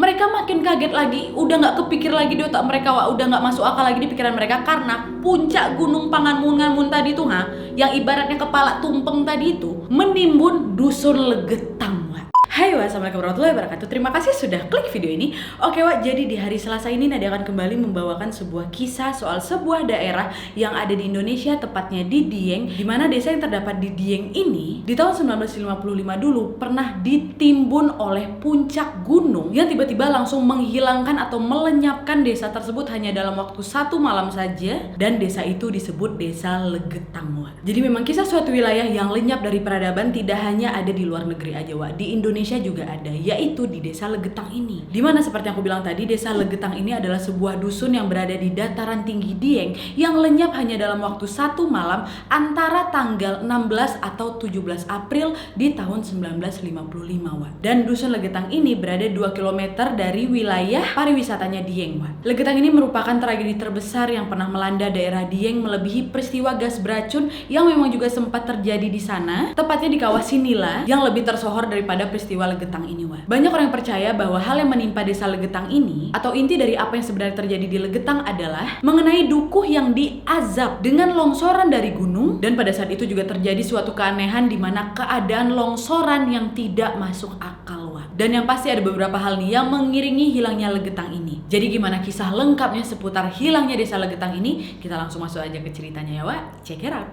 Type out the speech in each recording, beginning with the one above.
mereka makin kaget lagi, udah nggak kepikir lagi di otak mereka, Wak, udah nggak masuk akal lagi di pikiran mereka, karena puncak gunung Panganmun tadi tuh, yang ibaratnya kepala tumpeng tadi itu menimbun dusun Legetang, Wak. Hai, wassalamualaikum warahmatullahi wabarakatuh. Terima kasih sudah klik video ini. Oke, Wak, jadi di hari Selasa ini Nadia akan kembali membawakan sebuah kisah soal sebuah daerah yang ada di Indonesia, tepatnya di Dieng, di mana desa yang terdapat di Dieng ini di tahun 1955 dulu pernah ditimbun oleh puncak gunung yang tiba-tiba langsung menghilangkan atau melenyapkan desa tersebut hanya dalam waktu 1 malam saja, dan desa itu disebut Desa Legetang, Wak. Jadi memang kisah suatu wilayah yang lenyap dari peradaban tidak hanya ada di luar negeri aja, Wak. Di Indonesia juga ada, yaitu di Desa Legetang ini. Dimana seperti yang aku bilang tadi, Desa Legetang ini adalah sebuah dusun yang berada di dataran tinggi Dieng yang lenyap hanya dalam waktu 1 malam antara tanggal 16 atau 17 April di tahun 1955, Wak. Dan dusun Legetang ini berada 2 km dari wilayah pariwisatanya Dieng, Wak. Legetang ini merupakan tragedi terbesar yang pernah melanda daerah Dieng, melebihi peristiwa gas beracun yang memang juga sempat terjadi di sana, tepatnya di Kawah Sinila, yang lebih tersohor daripada peristiwa Legetang ini, Wak. Banyak orang yang percaya bahwa hal yang menimpa Desa Legetang ini, atau inti dari apa yang sebenarnya terjadi di Legetang, adalah mengenai dukuh yang diazab dengan longsoran dari gunung, dan pada saat itu juga terjadi suatu keanehan di mana keadaan longsoran yang tidak masuk akal, Wak. Dan yang pasti ada beberapa hal nih yang mengiringi hilangnya Legetang ini. Jadi gimana kisah lengkapnya seputar hilangnya Desa Legetang ini? Kita langsung masuk aja ke ceritanya ya, Wak. Check it out.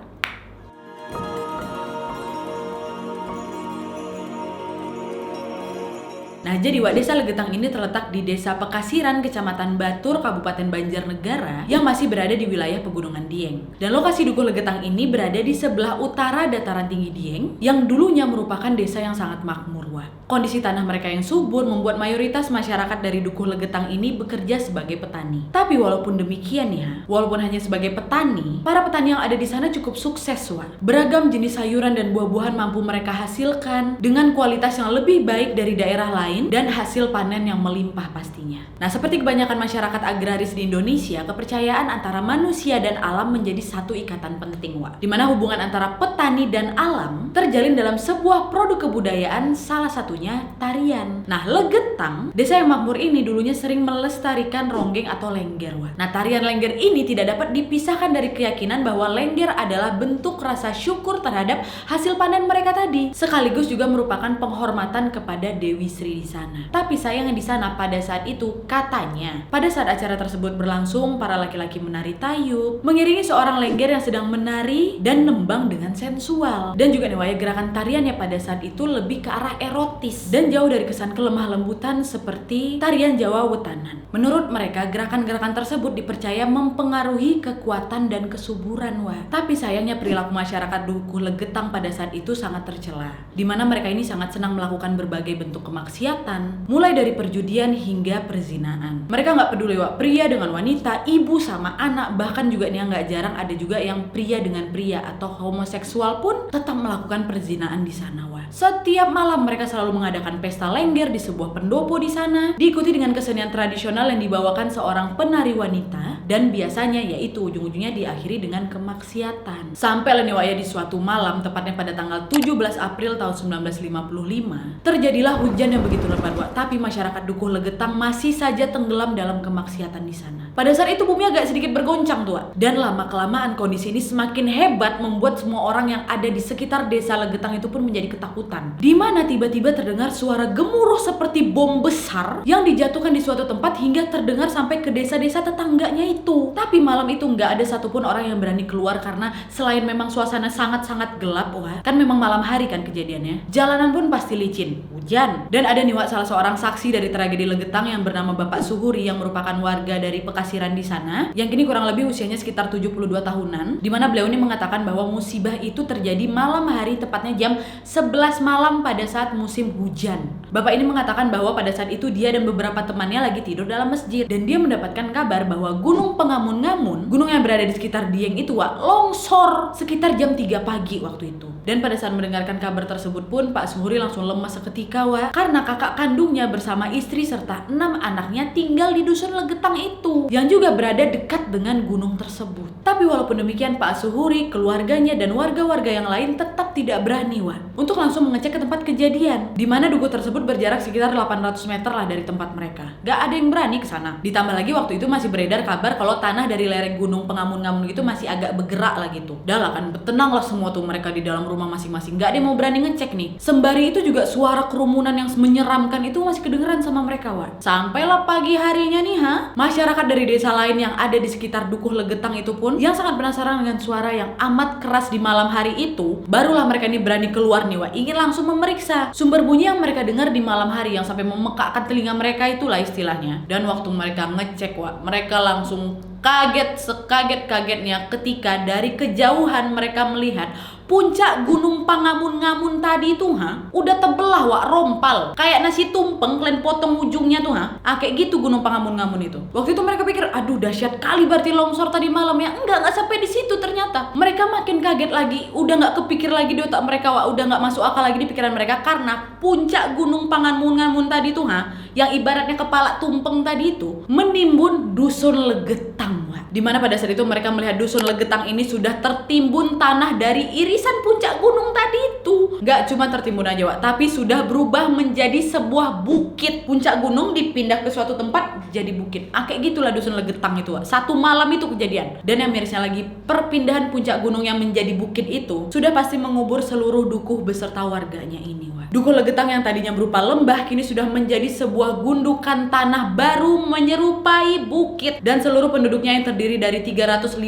Nah, jadi, Wak, Desa Legetang ini terletak di Desa Pekasiran, Kecamatan Batur, Kabupaten Banjarnegara, yang masih berada di wilayah Pegunungan Dieng. Dan lokasi dukuh Legetang ini berada di sebelah utara dataran tinggi Dieng, yang dulunya merupakan desa yang sangat makmur, Wak. Kondisi tanah mereka yang subur membuat mayoritas masyarakat dari dukuh Legetang ini bekerja sebagai petani. Tapi walaupun demikian ya, walaupun hanya sebagai petani, para petani yang ada di sana cukup sukses, Wak. Beragam jenis sayuran dan buah-buahan mampu mereka hasilkan dengan kualitas yang lebih baik dari daerah lain, dan hasil panen yang melimpah pastinya. Nah, seperti kebanyakan masyarakat agraris di Indonesia, kepercayaan antara manusia dan alam menjadi satu ikatan penting, Wak. Dimana hubungan antara petani dan alam terjalin dalam sebuah produk kebudayaan, salah satunya tarian. Nah, Legetang, desa yang makmur ini dulunya sering melestarikan ronggeng atau lengger, Wak. Nah, tarian lengger ini tidak dapat dipisahkan dari keyakinan bahwa lengger adalah bentuk rasa syukur terhadap hasil panen mereka tadi, sekaligus juga merupakan penghormatan kepada Dewi Sri di sana. Tapi sayangnya di sana pada saat itu katanya pada saat acara tersebut berlangsung, para laki-laki menari tayub mengiringi seorang lengger yang sedang menari dan nembang dengan sensual. Dan juga nih, Wak, gerakan tariannya pada saat itu lebih ke arah erotis dan jauh dari kesan kelemah lembutan seperti tarian Jawa Wetanan. Menurut mereka, gerakan-gerakan tersebut dipercaya mempengaruhi kekuatan dan kesuburan, Wak. Tapi sayangnya perilaku masyarakat dukuh Legetang pada saat itu sangat tercela, di mana mereka ini sangat senang melakukan berbagai bentuk kemaksiatan, mulai dari perjudian hingga perzinaan. Mereka nggak peduli, Wak, pria dengan wanita, ibu sama anak, bahkan juga nih nggak jarang ada juga yang pria dengan pria atau homoseksual pun tetap melakukan perzinaan di sana, Wak. Setiap malam mereka selalu mengadakan pesta lengger di sebuah pendopo di sana, diikuti dengan kesenian tradisional yang dibawakan seorang penari wanita, dan biasanya yaitu ujung-ujungnya diakhiri dengan kemaksiatan. Sampai nih, Wak, ya, di suatu malam, tepatnya pada tanggal 17 April tahun 1955, terjadilah hujan yang begitu lebat, Wak. Tapi masyarakat dukuh Legetang masih saja tenggelam dalam kemaksiatan di sana. Pada saat itu bumi agak sedikit bergoncang tuh, Wak. Dan lama-kelamaan kondisi ini semakin hebat, membuat semua orang yang ada di sekitar Desa Legetang itu pun menjadi ketakutan. Di mana tiba-tiba terdengar suara gemuruh seperti bom besar yang dijatuhkan di suatu tempat hingga terdengar sampai ke desa-desa tetangganya itu. Tapi malam itu nggak ada satupun orang yang berani keluar karena selain memang suasana sangat-sangat gelap, Wak, kan memang malam hari kan kejadiannya, jalanan pun pasti licin, hujan. Dan ada nih, Wak, salah seorang saksi dari tragedi Legetang yang bernama Bapak Suhuri yang merupakan warga dari Pekasiran di sana, yang kini kurang lebih usianya sekitar 72 tahunan, dimana beliau ini mengatakan bahwa musibah itu terjadi malam hari, tepatnya jam 11 malam pada saat musim hujan. Bapak ini mengatakan bahwa pada saat itu dia dan beberapa temannya lagi tidur dalam masjid, dan dia mendapatkan kabar bahwa Gunung Pengamun-ngamun, gunung yang berada di sekitar Dieng itu, Wak, longsor sekitar jam 3 pagi waktu itu. Dan pada saat mendengarkan kabar tersebut pun Pak Suhuri langsung lemas seketika Wak, karena kakak kandungnya bersama istri serta 6 anaknya tinggal di dusun Legetang itu yang juga berada dekat dengan gunung tersebut. Tapi walaupun demikian Pak Suhuri, keluarganya dan warga-warga yang lain tetap tidak berani Wak untuk langsung mengecek ke tempat kejadian, di mana dukuh tersebut berjarak sekitar 800 meter lah dari tempat mereka. Gak ada yang berani ke sana. Ditambah lagi waktu itu masih beredar kabar kalau tanah dari lereng gunung Pengamun-ngamun itu masih agak bergerak lah gitu. Dah lah kan, tenang lah semua tuh mereka di dalam rumah masing-masing. Gak ada yang mau berani ngecek nih. Sembari itu juga suara kerumunan yang menyeramkan itu masih kedengeran sama mereka Wak. Sampailah pagi harinya nih masyarakat dari desa lain yang ada di sekitar dukuh Legetang itu pun yang sangat penasaran dengan suara yang amat keras di malam hari itu, barulah mereka ini berani keluar nih Wak, ingin langsung memeriksa sumber bunyi yang mereka dengar di malam hari yang sampai memekakkan telinga mereka itulah istilahnya. Dan waktu mereka ngecek Wak, mereka langsung kaget sekaget-kagetnya ketika dari kejauhan mereka melihat puncak gunung Pangamun-ngamun tadi itu udah tebelah Wak, rompal kayak nasi tumpeng, kalian potong ujungnya tuh kayak gitu gunung Pangamun-ngamun itu. Waktu itu mereka pikir aduh dahsyat kali berarti longsor tadi malam ya. Enggak sampai di situ ternyata. Mereka makin kaget lagi, udah nggak kepikir lagi di otak mereka Wak, udah nggak masuk akal lagi di pikiran mereka karena puncak gunung Pangamun-ngamun tadi tuh yang ibaratnya kepala tumpeng tadi itu menimbun dusun Legetang Wak. Dimana pada saat itu mereka melihat dusun Legetang ini sudah tertimbun tanah dari irisan puncak gunung tadi itu. Gak cuma tertimbun aja Wak, tapi sudah berubah menjadi sebuah bukit. Puncak gunung dipindah ke suatu tempat jadi bukit. Kayak gitulah dusun Legetang itu Wak. Satu malam itu kejadian. Dan yang mirisnya lagi, perpindahan puncak gunung yang menjadi bukit itu sudah pasti mengubur seluruh dukuh beserta warganya ini Wak. Dukuh Legetang yang tadinya berupa lembah kini sudah menjadi sebuah gundukan tanah baru menyerupai bukit, dan seluruh penduduknya yang terdiri dari 351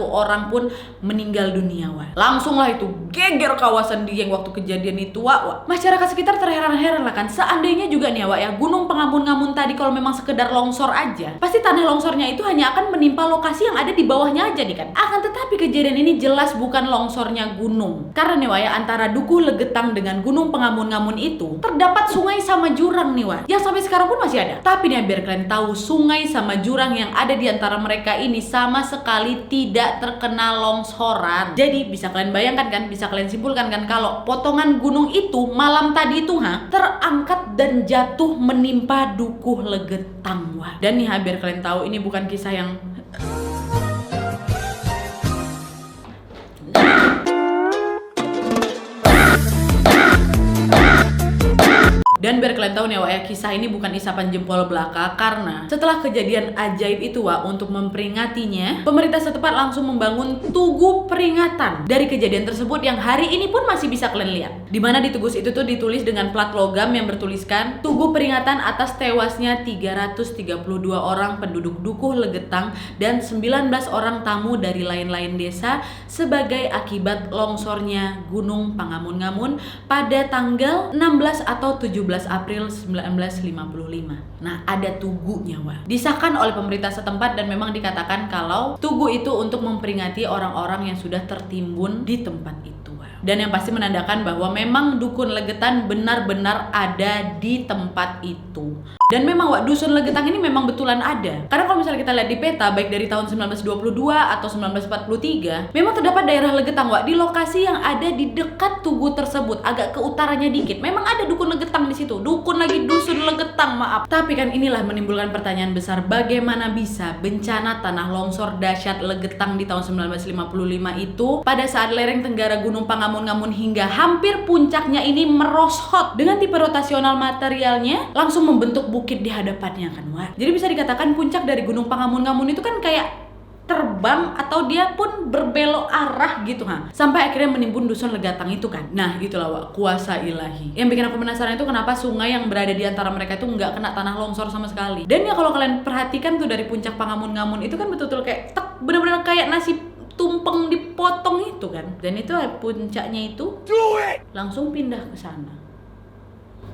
orang pun meninggal dunia Wak. Langsunglah itu geger kawasan Dieng waktu kejadian itu Wak. Masyarakat sekitar terheran-heran lah kan, seandainya juga nih Wak ya, gunung Pengamun-ngamun tadi kalau memang sekedar longsor aja, pasti tanah longsornya itu hanya akan menimpa lokasi yang ada di bawahnya aja nih kan. Akan tetapi kejadian ini jelas bukan longsornya gunung, karena nih Wak ya, antara dukuh Legetang dengan gunung Pengamun-ngamun itu terdapat sungai sama jurang nih Wak, yang sampai sekarang pun masih ada. Tapi nih biar kalian tahu, sungai sama jurang yang ada di antara mereka ini sama sekali tidak terkena longsoran. Jadi bisa kalian bayangkan kan, bisa kalian simpulkan kan kalau potongan gunung itu malam tadi itu terangkat dan jatuh menimpa dukuh Legetang Wak. Dan nih biar kalian tahu, ini bukan kisah yang Dan biar kalian tahu nih Wak ya, kisah ini bukan isapan jempol belaka, karena setelah kejadian ajaib itu Wak, untuk memperingatinya, pemerintah setempat langsung membangun tugu peringatan dari kejadian tersebut yang hari ini pun masih bisa kalian lihat. Dimana di tugu itu tuh ditulis dengan plat logam yang bertuliskan tugu peringatan atas tewasnya 332 orang penduduk dukuh Legetang dan 19 orang tamu dari lain-lain desa sebagai akibat longsornya gunung Pangamun-ngamun pada tanggal 16 atau 17 April 1955. Nah, ada tugunya Wak, disahkan oleh pemerintah setempat, dan memang dikatakan kalau tugu itu untuk memperingati orang-orang yang sudah tertimbun di tempat itu Wak. Dan yang pasti menandakan bahwa memang dukun Legetang benar-benar ada di tempat itu. Dan memang Wak, dusun Legetang ini memang betulan ada. Karena kalau misalnya kita lihat di peta baik dari tahun 1922 atau 1943, memang terdapat daerah Legetang Wak di lokasi yang ada di dekat tugu tersebut, agak ke utaranya dikit. Memang ada dukun Legetang di situ. Dukun lagi dusun Legetang, maaf. Tapi kan inilah menimbulkan pertanyaan besar, bagaimana bisa bencana tanah longsor dahsyat Legetang di tahun 1955 itu pada saat lereng tenggara gunung Pangamun-ngamun hingga hampir puncaknya ini merosot dengan tipe rotasional materialnya langsung membentuk bukit di hadapannya kan Wak. Jadi bisa dikatakan puncak dari gunung Pangamun-ngamun itu kan kayak terbang atau dia pun berbelok arah gitu sampai akhirnya menimbun dusun Legetang itu kan. Nah itulah Wak, kuasa ilahi. Yang bikin aku penasaran itu kenapa sungai yang berada di antara mereka itu nggak kena tanah longsor sama sekali. Dan ya kalau kalian perhatikan tuh dari puncak Pangamun-ngamun itu kan betul-betul kayak bener-bener kayak nasi tumpeng dipotong itu kan. Dan itu puncaknya itu langsung pindah ke sana.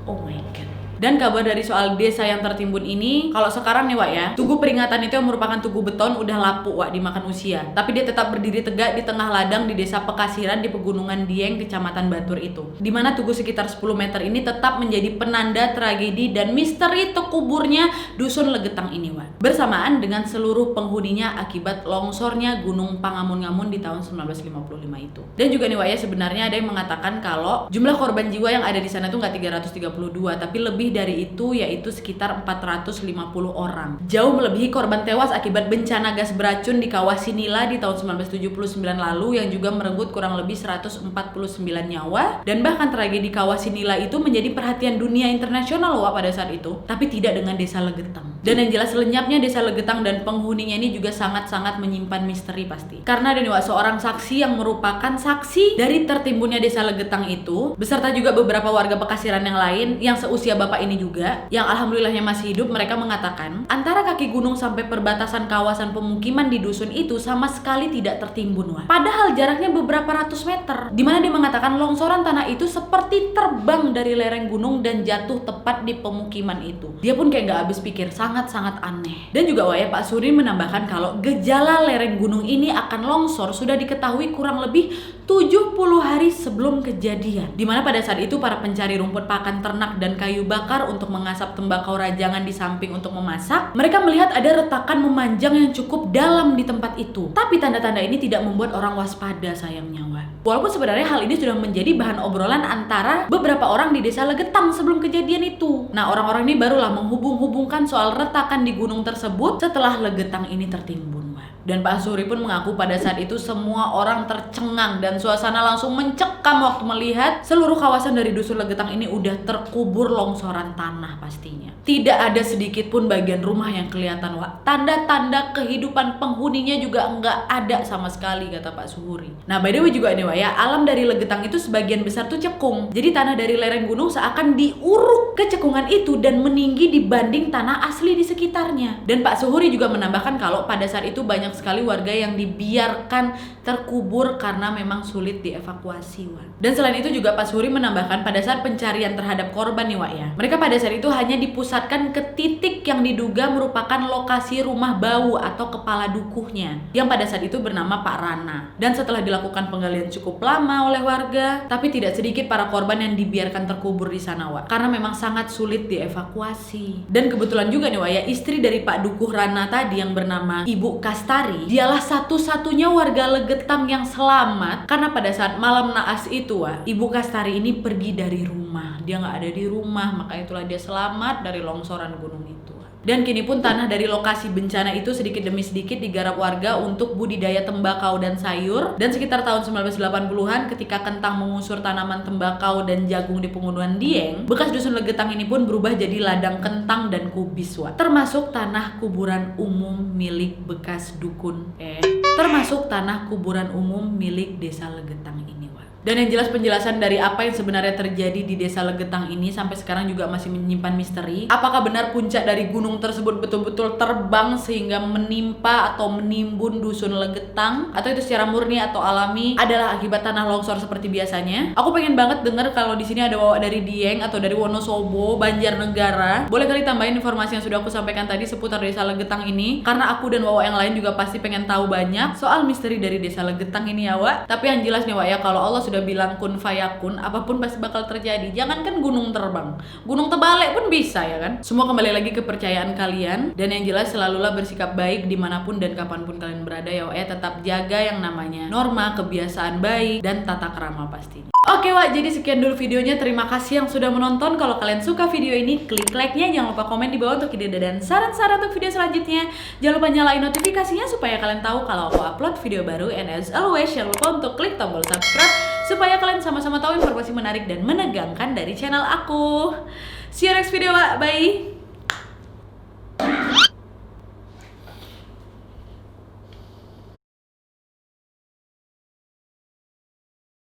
Oh my god. Dan kabar dari soal desa yang tertimbun ini, kalau sekarang nih Wak ya, tugu peringatan itu yang merupakan tugu beton udah lapuk Wak dimakan usia. Tapi dia tetap berdiri tegak di tengah ladang di desa Pekasiran di Pegunungan Dieng, Kecamatan Batur itu. Dimana tugu sekitar 10 meter ini tetap menjadi penanda tragedi dan misteri terkuburnya Dusun Legetang ini Wak. Bersamaan dengan seluruh penghuninya akibat longsornya Gunung Pangamun-Ngamun di tahun 1955 itu. Dan juga nih Wak ya, sebenarnya ada yang mengatakan kalau jumlah korban jiwa yang ada di sana tuh nggak 332, tapi lebih dari itu, yaitu sekitar 450 orang. Jauh melebihi korban tewas akibat bencana gas beracun di Kawah Sinila di tahun 1979 lalu yang juga merenggut kurang lebih 149 nyawa. Dan bahkan tragedi Kawah Sinila itu menjadi perhatian dunia internasional Wak pada saat itu, tapi tidak dengan desa Legetang. Dan yang jelas lenyapnya desa Legetang dan penghuninya ini juga sangat-sangat menyimpan misteri pasti. Karena ada nih Wak, seorang saksi yang merupakan saksi dari tertimbunnya desa Legetang itu, beserta juga beberapa warga Pekasiran yang lain yang seusia bapak ini juga, yang alhamdulillahnya masih hidup. Mereka mengatakan antara kaki gunung sampai perbatasan kawasan pemukiman di dusun itu sama sekali tidak tertimbun Wak. Padahal jaraknya beberapa ratus meter. Dimana dia mengatakan longsoran tanah itu seperti terbang dari lereng gunung dan jatuh tepat di pemukiman itu. Dia pun kayak gak habis pikir, sangat-sangat aneh. Dan juga Wak ya, Pak Suri menambahkan kalau gejala lereng gunung ini akan longsor sudah diketahui kurang lebih 70 hari sebelum kejadian. Dimana pada saat itu para pencari rumput pakan ternak dan kayu bakar untuk mengasap tembakau rajangan di samping untuk memasak, mereka melihat ada retakan memanjang yang cukup dalam di tempat itu. Tapi tanda-tanda ini tidak membuat orang waspada sayangnya Wak. Walaupun sebenarnya hal ini sudah menjadi bahan obrolan antara beberapa orang di desa Legetang sebelum kejadian itu. Nah, orang-orang ini barulah menghubung-hubungkan soal retakan di gunung tersebut setelah Legetang ini tertimbun Wak. Dan Pak Suri pun mengaku pada saat itu semua orang tercengang dan suasana langsung mencekam waktu melihat seluruh kawasan dari Dusun Legetang ini udah terkubur longsoran tanah pastinya. Tidak ada sedikit pun bagian rumah yang kelihatan Wak. Tanda-tanda kehidupan penghuninya juga enggak ada sama sekali kata Pak Suri. Nah by the way juga nih Wak ya, alam dari Legetang itu sebagian besar tuh cekung. Jadi tanah dari lereng gunung seakan diuruk ke cekungan itu dan meninggi dibanding tanah asli di sekitarnya. Dan Pak Suhuri juga menambahkan kalau pada saat itu banyak sekali warga yang dibiarkan terkubur karena memang sulit dievakuasi Wak. Dan selain itu juga Pak Suhuri menambahkan pada saat pencarian terhadap korban nih Wak ya, mereka pada saat itu hanya dipusatkan ke titik yang diduga merupakan lokasi rumah bau atau kepala dukuhnya yang pada saat itu bernama Pak Rana. Dan setelah dilakukan penggalian cukup lama oleh warga, tapi tidak sedikit para korban yang dibiarkan terkubur di sana Wak, karena memang sangat sulit dievakuasi. Dan kebetulan juga nih Wak ya, istri dari Pak Dukuh Rana tadi yang bernama Ibu Kastari, dialah satu-satunya warga Legetang yang selamat karena pada saat malam naas itu Wak, Ibu Kastari ini pergi dari rumah. Dia nggak ada di rumah, maka itulah dia selamat dari longsoran gunung itu. Dan kini pun tanah dari lokasi bencana itu sedikit demi sedikit digarap warga untuk budidaya tembakau dan sayur. Dan sekitar tahun 1980-an ketika kentang mengusur tanaman tembakau dan jagung di Pegunungan Dieng, bekas Dusun Legetang ini pun berubah jadi ladang kentang dan kubis Wak. Termasuk tanah kuburan umum milik bekas dukun termasuk tanah kuburan umum milik desa Legetang ini Wak. Dan yang jelas penjelasan dari apa yang sebenarnya terjadi di desa Legetang ini sampai sekarang juga masih menyimpan misteri. Apakah benar puncak dari gunung tersebut betul-betul terbang sehingga menimpa atau menimbun Dusun Legetang, atau itu secara murni atau alami adalah akibat tanah longsor seperti biasanya? Aku pengen banget denger kalau di sini ada Wawa dari Dieng atau dari Wonosobo, Banjarnegara. Boleh kali tambahin informasi yang sudah aku sampaikan tadi seputar desa Legetang ini, karena aku dan Wawa yang lain juga pasti pengen tahu banyak soal misteri dari desa Legetang ini ya Wak. Tapi yang jelas nih Wak ya, kalau Allah sudah bilang kun fayakun, apapun pasti bakal terjadi. Jangankan gunung terbang, gunung terbalik pun bisa ya kan. Semua kembali lagi ke kepercayaan kalian. Dan yang jelas selalulah bersikap baik dimanapun dan kapanpun kalian berada ya Wak. Tetap jaga yang namanya norma, kebiasaan baik, dan tata krama pastinya. Oke Wak, jadi sekian dulu videonya. Terima kasih yang sudah menonton. Kalau kalian suka video ini, klik like-nya. Jangan lupa komen di bawah untuk ide dan saran-saran untuk video selanjutnya. Jangan lupa nyalain notifikasinya supaya kalian tahu kalau aku upload video baru. And as always, jangan lupa untuk klik tombol subscribe supaya kalian sama-sama tahu informasi menarik dan menegangkan dari channel aku. See you next video Wak, bye!